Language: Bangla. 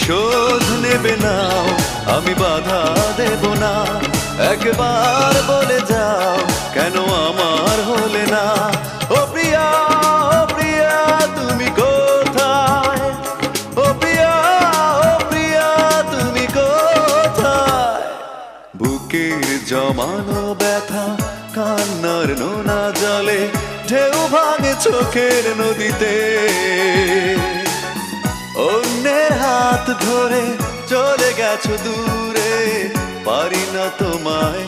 প্রতিশোধ নেবে নাও, আমি বাধা দেব না। একবার বলে যাও কেন আমার হলে না। ও প্রিয়া, ও প্রিয়া তুমি কোথায়? ও প্রিয়া, ও প্রিয়া তুমি কোথায়? বুকের জমানো ব্যথা কান্নার নোনা জলে ঢেউ ভাঙে চোখের নদীতে। অন্যের হাত ধরে চলে গেছো দূরে, পারি না তোমায়